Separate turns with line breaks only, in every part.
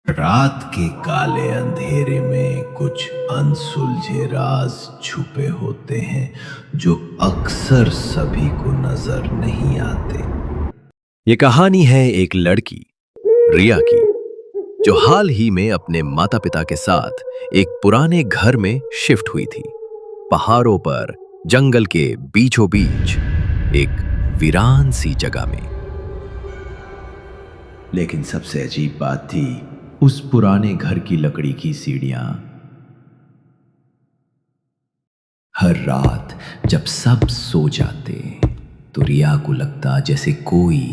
रात के काले अंधेरे में कुछ अनसुलझे राज छुपे होते हैं जो अक्सर सभी को नजर नहीं आते।
ये कहानी है एक लड़की रिया की, जो हाल ही में अपने माता पिता के साथ एक पुराने घर में शिफ्ट हुई थी। पहाड़ों पर जंगल के बीचों बीच एक वीरान सी जगह में।
लेकिन सबसे अजीब बात थी उस पुराने घर की लकड़ी की सीढ़ियां। हर रात जब सब सो जाते तो रिया को लगता जैसे कोई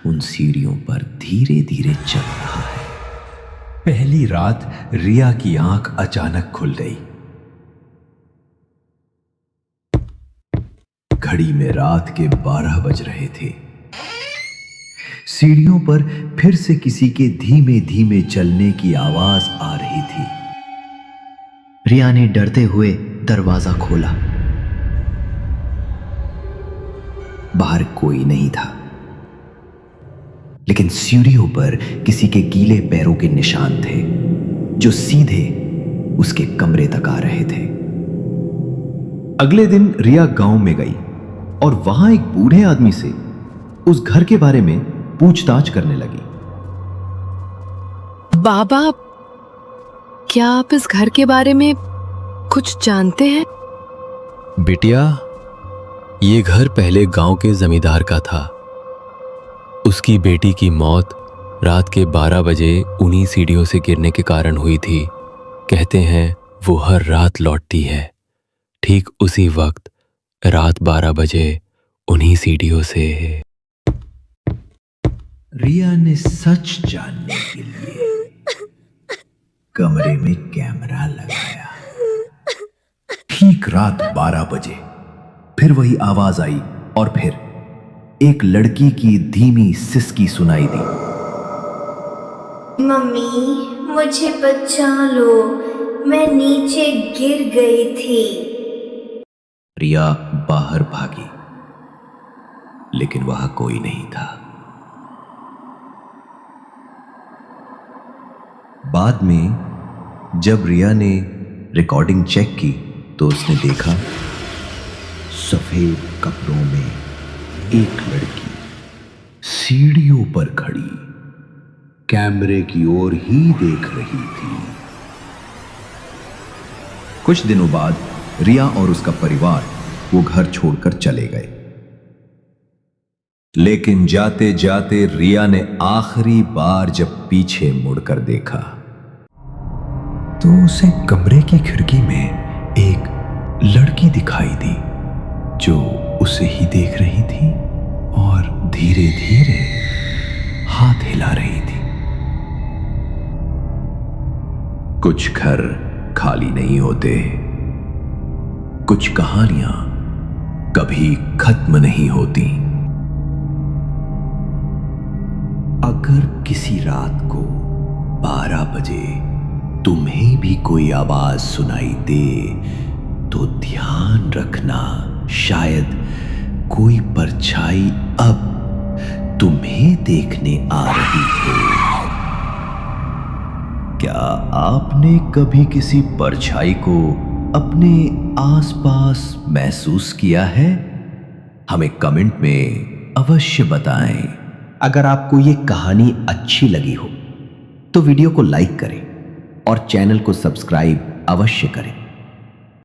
उन सीढ़ियों पर धीरे धीरे चल रहा है। पहली रात रिया की आंख अचानक खुल गई। घड़ी में रात के 12 बज रहे थे। सीढ़ियों पर फिर से किसी के धीमे धीमे चलने की आवाज आ रही थी।
रिया ने डरते हुए दरवाजा खोला। बाहर कोई नहीं था, लेकिन सीढ़ियों पर किसी के गीले पैरों के निशान थे जो सीधे उसके कमरे तक आ रहे थे।
अगले दिन रिया गांव में गई और वहां एक बूढ़े आदमी से उस घर के बारे में पूछताछ करने लगी।
बाबा, क्या आप इस घर के बारे में कुछ जानते हैं?
बिटिया, ये घर पहले गांव के जमींदार का था। उसकी बेटी की मौत रात के 12 बजे उन्हीं सीढ़ियों से गिरने के कारण हुई थी। कहते हैं वो हर रात लौटती है, ठीक उसी वक्त रात 12 बजे उन्हीं सीढ़ियों से।
रिया ने सच जानने के लिए कमरे में कैमरा लगाया। ठीक रात 12 बजे फिर वही आवाज आई और फिर एक लड़की की धीमी सिसकी सुनाई दी।
मम्मी, मुझे बचा लो, मैं नीचे गिर गई थी।
रिया बाहर भागी, लेकिन वहां कोई नहीं था। बाद में जब रिया ने रिकॉर्डिंग चेक की तो उसने देखा सफेद कपड़ों में एक लड़की सीढ़ियों पर खड़ी कैमरे की ओर ही देख रही थी। कुछ दिनों बाद रिया और उसका परिवार वो घर छोड़कर चले गए। लेकिन जाते जाते रिया ने आखिरी बार जब पीछे मुड़कर देखा तो उसे कमरे की खिड़की में एक लड़की दिखाई दी जो उसे ही देख रही थी और धीरे धीरे हाथ हिला रही थी। कुछ घर खाली नहीं होते, कुछ कहानियां कभी खत्म नहीं होती। अगर किसी रात को 12 बजे तुम्हें भी कोई आवाज सुनाई दे तो ध्यान रखना, शायद कोई परछाई अब तुम्हें देखने आ रही हो। क्या आपने कभी किसी परछाई को अपने आसपास महसूस किया है? हमें कमेंट में अवश्य बताएं।
अगर आपको ये कहानी अच्छी लगी हो तो वीडियो को लाइक करें और चैनल को सब्सक्राइब अवश्य करें।